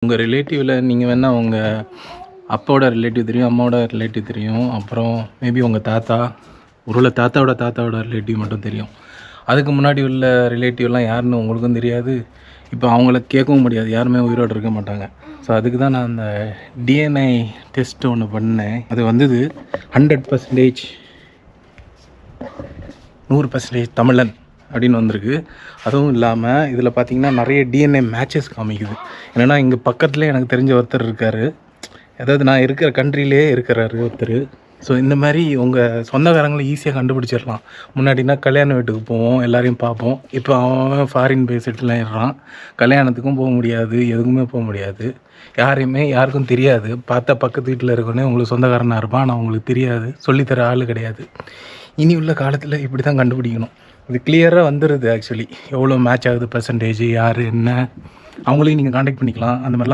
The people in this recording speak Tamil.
உங்கள் ரிலேட்டிவில் நீங்கள் வேணால் உங்கள் அப்பாவோட ரிலேட்டிவ் தெரியும், அம்மாவோட ரிலேட்டிவ் தெரியும், அப்புறம் மேபி உங்கள் தாத்தா, ஒருவேளை தாத்தாவோட ரிலேட்டிவ் மட்டும் தெரியும். அதுக்கு முன்னாடி உள்ள ரிலேட்டிவ்லாம் யாருன்னு உங்களுக்கும் தெரியாது. இப்போ அவங்கள கேட்கவும் முடியாது, யாருமே உயிரோடு இருக்க மாட்டாங்க. ஸோ அதுக்கு தான் நான் அந்த டிஎன்ஏ டெஸ்ட் ஒன்று பண்ணேன். அது வந்தது 100% 100% தமிழன் அப்படின்னு வந்திருக்கு. அதுவும் இல்லாமல் இதில் பார்த்திங்கன்னா நிறைய டிஎன்ஏ மேட்சஸ் காமிக்குது. என்னென்னா இங்கே பக்கத்துலேயே எனக்கு தெரிஞ்ச ஒருத்தர் இருக்கார், அதாவது நான் இருக்கிற கண்ட்ரிலே இருக்கிறாரு ஒருத்தர். ஸோ இந்த மாதிரி உங்கள் சொந்தக்காரங்களை ஈஸியாக கண்டுபிடிச்சிடலாம். முன்னாடினா கல்யாண வீட்டுக்கு போவோம், எல்லாரையும் பார்ப்போம். இப்போ அவன் ஃபாரின் போய் செட்டில் ஆகிடுறான், கல்யாணத்துக்கும் போக முடியாது, எதுக்குமே போக முடியாது, யாருக்கும் தெரியாது. பார்த்தா பக்கத்து வீட்டில் இருக்கோன்னே உங்களுக்கு சொந்தக்காரனாக இருப்பான், ஆனால் அவங்களுக்கு தெரியாது, சொல்லித்தர ஆள் கிடையாது. இனி உள்ள காலத்தில் இப்படி தான் கண்டுபிடிக்கணும். இது கிளியராக வந்துடுது. ஆக்சுவலி எவ்வளோ மேட்ச் ஆகுது, பர்சன்டேஜ், யார் என்ன, அவங்களையும் நீங்கள் காண்டாக்ட் பண்ணிக்கலாம். அந்த மாதிரிலாம்